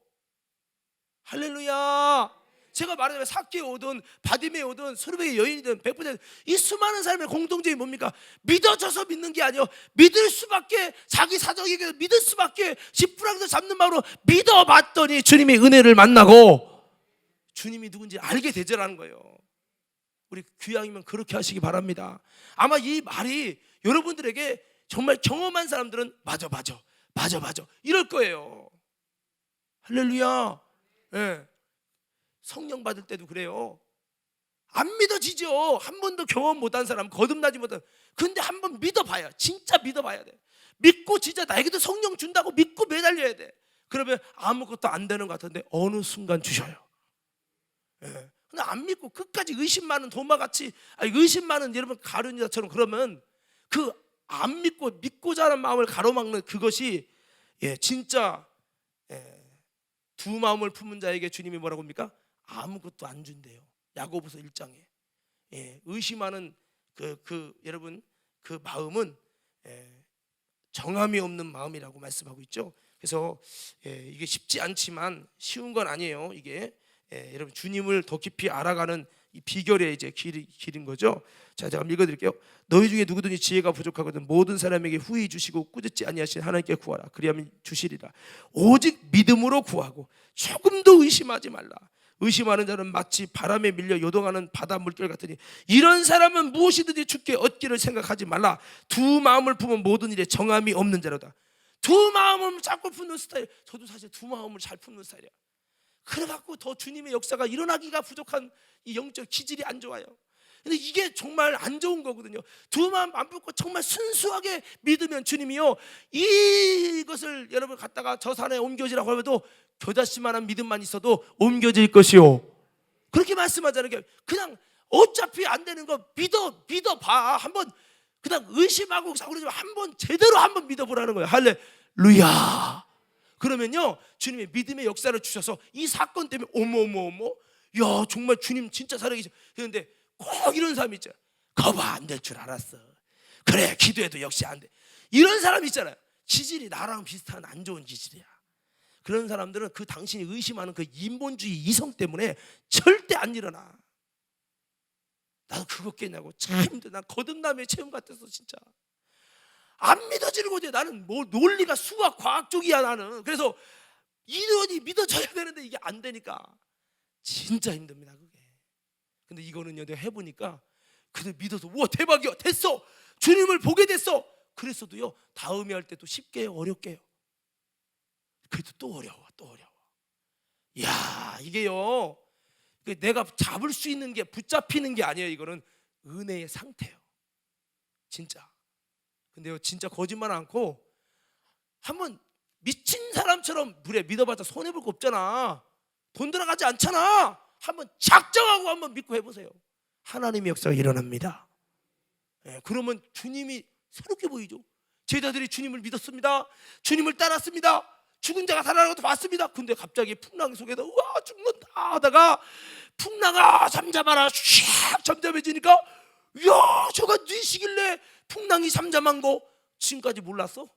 할렐루야. 제가 말하자면 삭개에 오든 바디메에 오든 소르베의 여인이든 백부장이든 이 수많은 사람의 공통점이 뭡니까? 믿어져서 믿는 게 아니에요. 믿을 수밖에 자기 사정에게 믿을 수밖에 지푸라기도 잡는 마음으로 믿어봤더니 주님의 은혜를 만나고 주님이 누군지 알게 되자라는 거예요. 우리 귀향이면 그렇게 하시기 바랍니다. 아마 이 말이 여러분들에게 정말 경험한 사람들은 맞아 이럴 거예요. 할렐루야. 예. 성령 받을 때도 그래요. 안 믿어지죠. 한 번도 경험 못한 사람, 거듭나지 못한. 근데 한 번 믿어봐야, 진짜 믿어봐야 돼. 믿고 진짜 나에게도 성령 준다고 믿고 매달려야 돼. 그러면 아무것도 안 되는 것 같은데 어느 순간 주셔요. 예. 근데 안 믿고 끝까지 의심 많은 도마같이, 의심 많은 여러분 가룟유다처럼 그러면 그 안 믿고자 하는 마음을 가로막는 그것이 진짜 두 마음을 품은 자에게 주님이 뭐라고 합니까? 아무것도 안 준대요. 야고보서 1장에 의심하는 여러분 그 마음은 정함이 없는 마음이라고 말씀하고 있죠. 그래서 이게 쉽지 않지만 쉬운 건 아니에요. 이게 여러분 주님을 더 깊이 알아가는 이 비결의 이제 길인 거죠. 자, 제가 한번 읽어드릴게요. 너희 중에 누구든지 지혜가 부족하거든 모든 사람에게 후히 주시고 꾸짖지 아니하신 하나님께 구하라. 그리하면 주시리라. 오직 믿음으로 구하고 조금도 의심하지 말라. 의심하는 자는 마치 바람에 밀려 요동하는 바다 물결 같으니 이런 사람은 무엇이든지 주께 얻기를 생각하지 말라. 두 마음을 품은 모든 일에 정함이 없는 자로다. 두 마음을 자꾸 품는 스타일. 저도 사실 두 마음을 잘 품는 스타일이야. 그래갖고 더 주님의 역사가 일어나기가 부족한 이 영적 기질이 안 좋아요. 근데 이게 정말 안 좋은 거거든요. 두 마음 안 품고 정말 순수하게 믿으면 주님이요 이것을 여러분 갖다가 저 산에 옮겨지라고 해도 겨자씨만한 믿음만 있어도 옮겨질 것이요. 그렇게 말씀하잖아요. 그냥 어차피 안 되는 거 믿어봐. 한번 그냥 의심하고 그러지 마. 한번 제대로 한번 믿어보라는 거예요. 할렐루야. 그러면요 주님의 믿음의 역사를 주셔서 이 사건 때문에 어머 야 정말 주님 진짜 살아계셔. 그런데 꼭 이런 사람 있죠. 거봐 안 될 줄 알았어. 그래 기도해도 역시 안 돼. 이런 사람 있잖아요. 기질이 나랑 비슷한 안 좋은 기질이야. 그런 사람들은 그 당신이 의심하는 그 인본주의 이성 때문에 절대 안 일어나. 나도 그거 깼냐고 참 힘들어. 난 거듭남의 체험 같았어 진짜. 안 믿어지는 거지. 나는 뭐 논리가 수학 과학 쪽이야 나는. 그래서 이론이 믿어져야 되는데 이게 안 되니까 진짜 힘듭니다 그게. 근데 이거는요 내가 해보니까 그래도 믿어서 우와 대박이야 됐어 주님을 보게 됐어. 그랬어도요 다음에 할 때 또 쉽게 해요 어렵게 해요. 그래도 또 어려워. 이야 이게요 내가 잡을 수 있는 게 붙잡히는 게 아니에요. 이거는 은혜의 상태예요 진짜. 근데요 진짜 거짓말 않고 한번 미친 사람처럼 그래 믿어봤자 손해볼 거 없잖아. 돈 들어가지 않잖아. 한번 작정하고 한번 믿고 해보세요. 하나님의 역사가 일어납니다. 그러면 주님이 새롭게 보이죠. 제자들이 주님을 믿었습니다. 주님을 따랐습니다. 죽은 자가 살아나는 것도 봤습니다. 근데 갑자기 풍랑 속에서 우와 죽는다 하다가 풍랑아 잠잠하라 샥 잠잠해지니까 야 저가 뉘시길래 풍랑이 잠잠한 거 지금까지 몰랐어?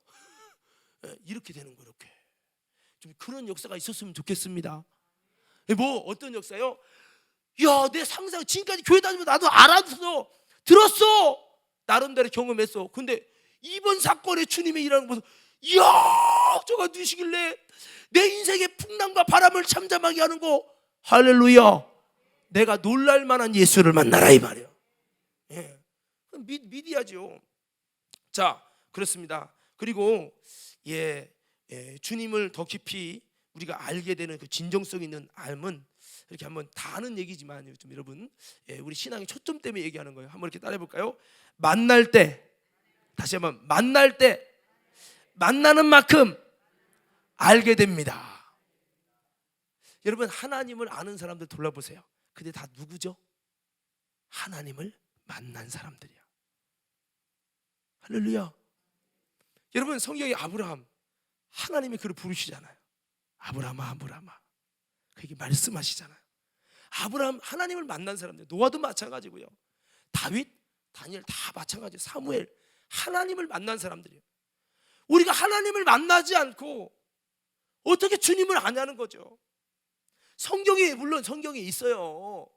이렇게 되는 거. 이렇게 좀 그런 역사가 있었으면 좋겠습니다. 뭐 어떤 역사요? 야 내 상상 지금까지 교회 다니면서 나도 알았어 들었어 나름대로 경험했어. 근데 이번 사건에 주님의 일하는 거 보면서 이야 저가 뉘시길래 내 인생의 풍랑과 바람을 잠잠하게 하는 거 할렐루야. 내가 놀랄 만한 예수를 만나라 이 말이에요. 믿어야죠. 자 그렇습니다. 그리고 주님을 더 깊이 우리가 알게 되는 그 진정성 있는 알은 이렇게 한번 다 아는 얘기지만 좀 여러분 우리 신앙의 초점 때문에 얘기하는 거예요. 한번 이렇게 따라해 볼까요? 만날 때 다시 한번 만날 때 만나는 만큼 알게 됩니다. 여러분 하나님을 아는 사람들 돌아보세요. 근데 다 누구죠? 하나님을 만난 사람들이야. 할렐루야. 여러분 성경에 아브라함 하나님이 그를 부르시잖아요. 아브라함아 그게 말씀하시잖아요. 아브라함 하나님을 만난 사람들. 노아도 마찬가지고요. 다윗, 다니엘 다 마찬가지예요. 사무엘 하나님을 만난 사람들이에요. 우리가 하나님을 만나지 않고 어떻게 주님을 아냐는 거죠. 성경에 물론 성경에 있어요.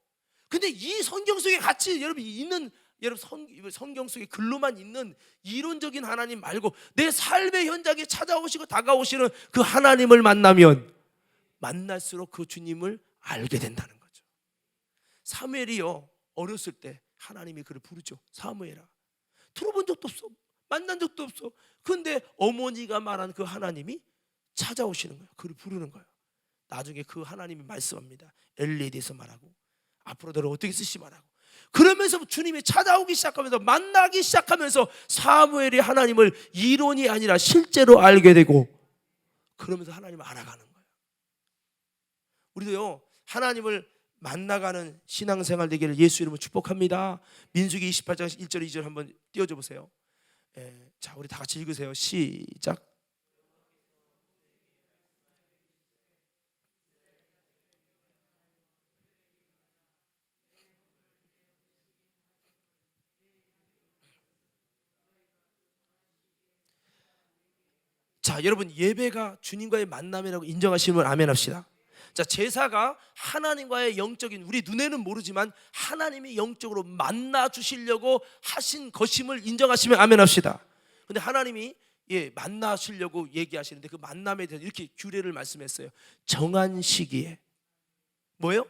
근데 이 성경 속에 같이 여러분 있는 성경 속에 글로만 있는 이론적인 하나님 말고 내 삶의 현장에 찾아오시고 다가오시는 그 하나님을 만나면 만날수록 그 주님을 알게 된다는 거죠. 사무엘이요, 어렸을 때 하나님이 그를 부르죠. 사무엘아. 들어본 적도 없어, 만난 적도 없어. 근데 어머니가 말한 그 하나님이 찾아오시는 거예요. 그를 부르는 거예요. 나중에 그 하나님이 말씀합니다. 엘리에 대해서 말하고, 앞으로 너를 어떻게 쓰시 말하고. 그러면서 주님이 찾아오기 시작하면서, 만나기 시작하면서 사무엘이 하나님을 이론이 아니라 실제로 알게 되고, 그러면서 하나님을 알아가는 거예요. 우리도요, 하나님을 만나가는 신앙생활 되기를 예수 이름으로 축복합니다. 민수기 28장 1절 2절 한번 띄워줘 보세요. 자, 우리 다 같이 읽으세요. 시작. 자, 여러분, 예배가 주님과의 만남이라고 인정하시면 아멘 합시다. 자, 제사가 하나님과의 영적인, 우리 눈에는 모르지만 하나님이 영적으로 만나 주시려고 하신 것임을 인정하시면 아멘 합시다. 근데 하나님이 만나 주시려고 얘기하시는데, 그 만남에 대해서 이렇게 규례를 말씀했어요. 정한 시기에. 뭐예요?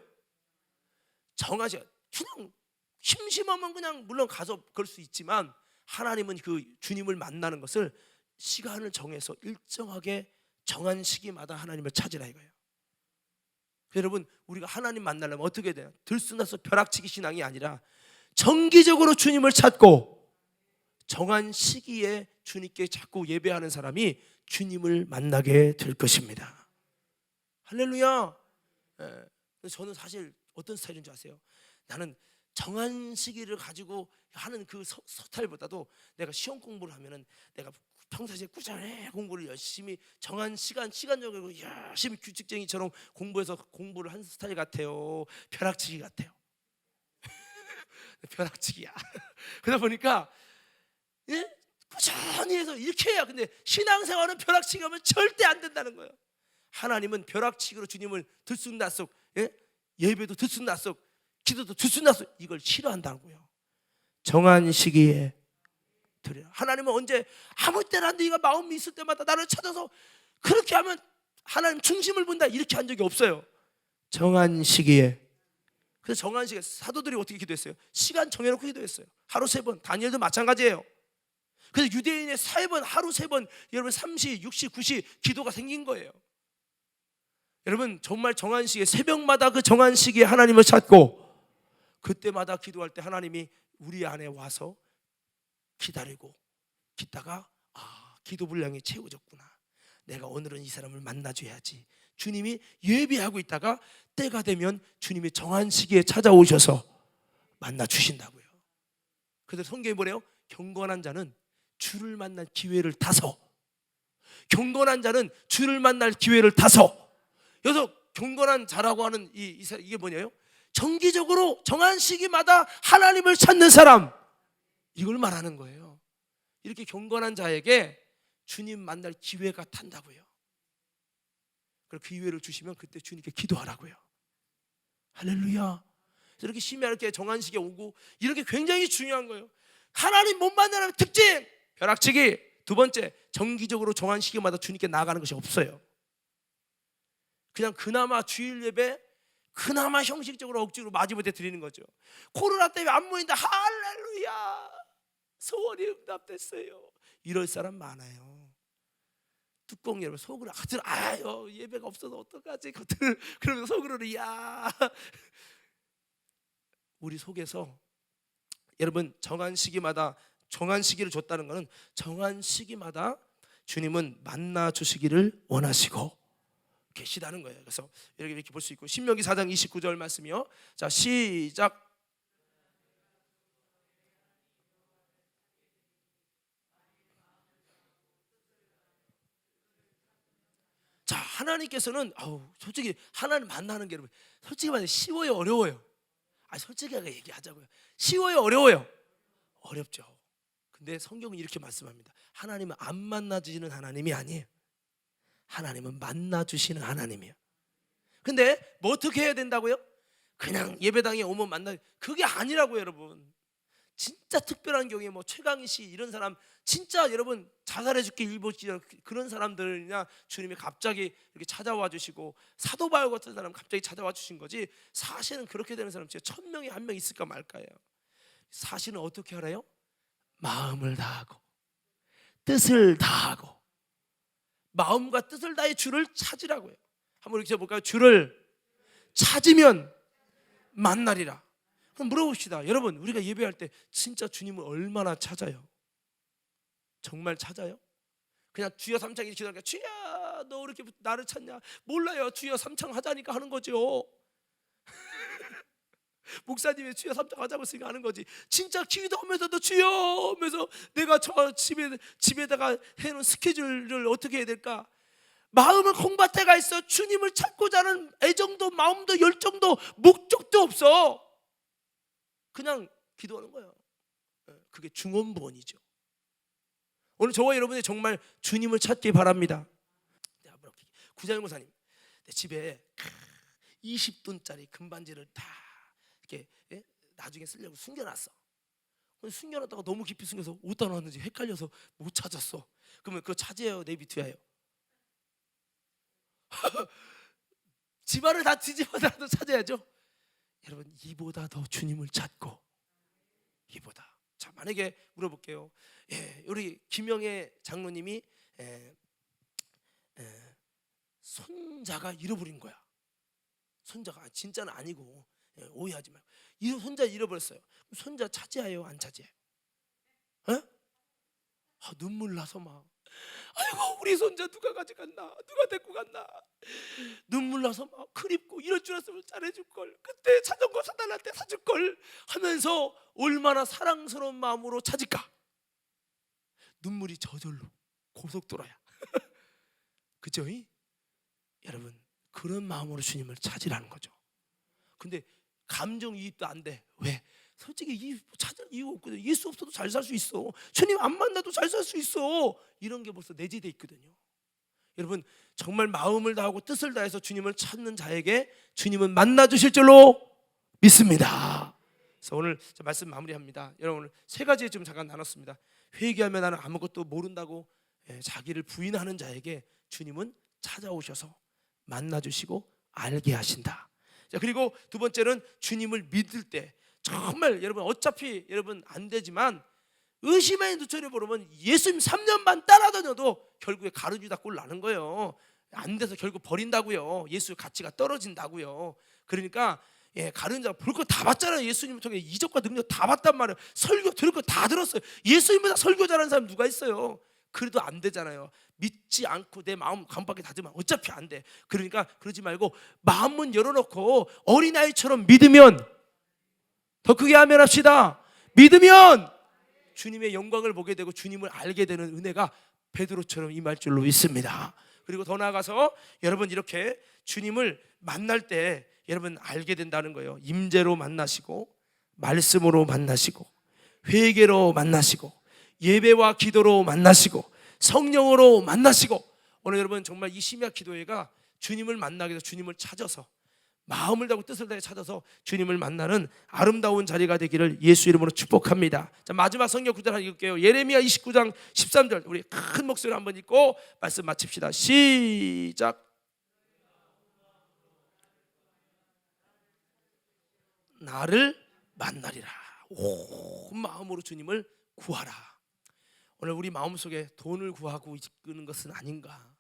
정하지. 그냥 심심하면 그냥 물론 가서 그럴 수 있지만, 하나님은 그 주님을 만나는 것을 시간을 정해서 일정하게 정한 시기마다 하나님을 찾으라 이거예요. 여러분, 우리가 하나님 만나려면 어떻게 돼요? 들쑥날쑥 벼락치기 신앙이 아니라 정기적으로 주님을 찾고 정한 시기에 주님께 자꾸 예배하는 사람이 주님을 만나게 될 것입니다. 할렐루야. 저는 사실 어떤 스타일인 줄 아세요? 나는 정한 시기를 가지고 하는 그 스타일보다도, 내가 시험 공부를 하면은 내가 평상시에 꾸준히 공부를 열심히 정한 시간적으로 열심히 규칙쟁이처럼 공부해서 공부를 한 스타일 같아요. 벼락치기 같아요. 벼락치기야. 그러다 보니까 꾸준히 해서 이렇게 해야. 근데 신앙생활은 벼락치기 하면 절대 안 된다는 거예요. 하나님은 벼락치기로 주님을 들쑥날쑥, 예배도 들쑥날쑥, 기도도 들쑥날쑥, 이걸 싫어한다고요. 정한 시기에 드려요. 하나님은 언제, 아무 때나 네가 마음이 있을 때마다 나를 찾아서 그렇게 하면 하나님 중심을 본다, 이렇게 한 적이 없어요. 정한 시기에. 그래서 정한 시기에 사도들이 어떻게 기도했어요? 시간 정해놓고 기도했어요. 하루 3번. 다니엘도 마찬가지예요. 그래서 유대인의 3번, 하루 3번, 여러분 3시, 6시, 9시 기도가 생긴 거예요. 여러분, 정말 정한 시기에, 새벽마다 그 정한 시기에 하나님을 찾고, 그때마다 기도할 때 하나님이 우리 안에 와서 기다리고 기다가, 기도 분량이 채워졌구나, 내가 오늘은 이 사람을 만나줘야지. 주님이 예비하고 있다가 때가 되면 주님이 정한 시기에 찾아오셔서 만나주신다고요. 그래서 성경이 뭐래요? 경건한 자는 주를 만날 기회를 타서. 경건한 자는 주를 만날 기회를 타서. 여기서 경건한 자라고 하는 이게 뭐냐요? 정기적으로 정한 시기마다 하나님을 찾는 사람, 이걸 말하는 거예요. 이렇게 경건한 자에게 주님 만날 기회가 탄다고요. 그리고 그 기회를 주시면 그때 주님께 기도하라고요. 할렐루야. 이렇게 심야롭게 정한 시기에 오고, 이렇게 굉장히 중요한 거예요. 하나님 못 만나는 특징, 벼락치기. 두 번째, 정기적으로 정한 시기마다 주님께 나아가는 것이 없어요. 그냥 그나마 주일 예배, 그나마 형식적으로 억지로 마지못해 드리는 거죠. 코로나 때문에 안 모인다, 할렐루야, 소원이 응답됐어요, 이럴 사람 많아요. 뚜껑 열면 속으로 아유 예배가 없어서 어떡하지 그러면서 속으로는 야. 우리 속에서, 여러분, 정한 시기마다 정한 시기를 줬다는 것은 정한 시기마다 주님은 만나 주시기를 원하시고 계시다는 거예요. 그래서 이렇게 볼 수 있고, 신명기 4장 29절 말씀이요. 자, 시작. 자, 하나님께서는 솔직히 하나님 만나는 게, 여러분, 솔직히 말해 쉬워요, 어려워요? 솔직하게 얘기하자고요. 쉬워요, 어려워요? 어렵죠. 근데 성경은 이렇게 말씀합니다. 하나님은 안 만나주시는 하나님이 아니에요. 하나님은 만나주시는 하나님이에요. 근데 뭐 어떻게 해야 된다고요? 그냥 예배당에 오면 만나, 그게 아니라고요, 여러분. 진짜 특별한 경우에 뭐 최강희 씨 이런 사람 진짜 여러분 자살해 죽게 일보시는 그런 사람들이나 주님이 갑자기 이렇게 찾아와 주시고 사도 바울 같은 사람 갑자기 찾아와 주신 거지, 사실은 그렇게 되는 사람 진짜 1000명에 1명 있을까 말까예요. 사실은 어떻게 알아요? 마음을 다하고 뜻을 다하고 마음과 뜻을 다해 주를 찾으라고요. 한번 이렇게 볼까요? 주를 찾으면 만나리라. 그럼 물어봅시다. 여러분, 우리가 예배할 때 진짜 주님을 얼마나 찾아요? 정말 찾아요? 그냥 주여 삼창이 기도하니까 주여 너 이렇게 나를 찾냐? 몰라요. 주여 삼창 하자니까 하는 거죠. 목사님이 주여 삼창 하자고 했으니까 하는 거지. 진짜 기도하면서도 주여 하면서 내가 저 집에다가 해놓은 스케줄을 어떻게 해야 될까? 마음을 콩밭에가 있어. 주님을 찾고자 하는 애정도 마음도 열정도 목적도 없어. 그냥 기도하는 거예요. 그게 중언부언이죠. 오늘 저와 여러분이 정말 주님을 찾기 바랍니다. 구자영 목사님, 내 집에 20돈짜리 금반지를 다 이렇게 나중에 쓰려고 숨겨놨어. 숨겨놨다가 너무 깊이 숨겨서 어디다 놨는지 헷갈려서 못 찾았어. 그러면 그거 찾아요, 내비두야요? 집안을 다 뒤집어놔도 찾아야죠. 여러분, 이보다 더 주님을 찾고, 이보다. 자, 만약에 물어볼게요. 우리 김영애 장로님이 손자가 잃어버린 거야. 손자가 진짜는 아니고, 오해하지 말고 손자 잃어버렸어요. 손자 찾아요, 안 찾아요? 눈물 나서 막 아이고 우리 손자 누가 가져갔나, 누가 데리고 갔나, 눈물 나서 막 그립고 이럴 줄 알았으면 잘해줄 걸, 그때 자전거 사달랄 때 사줄 걸 하면서 얼마나 사랑스러운 마음으로 찾을까. 눈물이 저절로 고속도로야. 그죠? 여러분, 그런 마음으로 주님을 찾으라는 거죠. 근데 감정이입도 안 돼. 왜? 솔직히 찾을 이유가 없거든. 예수 없어도 잘 살 수 있어. 주님 안 만나도 잘 살 수 있어. 이런 게 벌써 내재돼 있거든요. 여러분, 정말 마음을 다하고 뜻을 다해서 주님을 찾는 자에게 주님은 만나 주실 줄로 믿습니다. 그래서 오늘 말씀 마무리합니다. 여러분, 오늘 세 가지 좀 잠깐 나눴습니다. 회개하면 나는 아무것도 모른다고 자기를 부인하는 자에게 주님은 찾아오셔서 만나 주시고 알게 하신다. 자, 그리고 두 번째는 주님을 믿을 때 정말 여러분 어차피 여러분 안 되지만 의심의 눈초리 보면 예수님 3년 반 따라다녀도 결국에 가룟유다 꼴 나는 거예요. 안 돼서 결국 버린다고요. 예수의 가치가 떨어진다고요. 그러니까 가룟유다가 볼 거 다 봤잖아요. 예수님을 통해 이적과 능력 다 봤단 말이에요. 설교 들을 거 다 들었어요. 예수님보다 설교 잘하는 사람 누가 있어요? 그래도 안 되잖아요. 믿지 않고 내 마음 강박에 닫으면 어차피 안 돼. 그러니까 그러지 말고 마음문 열어놓고 어린아이처럼 믿으면, 더 크게 아멘합시다. 믿으면 주님의 영광을 보게 되고 주님을 알게 되는 은혜가 베드로처럼 임할 줄로 믿습니다. 그리고 더 나아가서 여러분 이렇게 주님을 만날 때 여러분 알게 된다는 거예요. 임재로 만나시고 말씀으로 만나시고 회개로 만나시고 예배와 기도로 만나시고 성령으로 만나시고, 오늘 여러분 정말 이 심야 기도회가 주님을 만나게 해서 주님을 찾아서 마음을 다하고 뜻을 다해 찾아서 주님을 만나는 아름다운 자리가 되기를 예수 이름으로 축복합니다. 자, 마지막 성경 구절 하나 읽을게요. 예레미야 29장 13절 우리 큰 목소리로 한번 읽고 말씀 마칩시다. 시작. 나를 만나리라. 온 마음으로 주님을 구하라. 오늘 우리 마음속에 돈을 구하고 이끄는 것은 아닌가,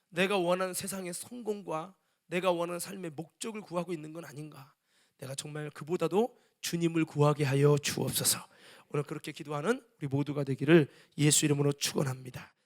내가 원하는 세상의 성공과 내가 원하는 삶의 목적을 구하고 있는 건 아닌가, 내가 정말 그보다도 주님을 구하게 하여 주옵소서. 오늘 그렇게 기도하는 우리 모두가 되기를 예수 이름으로 축원합니다.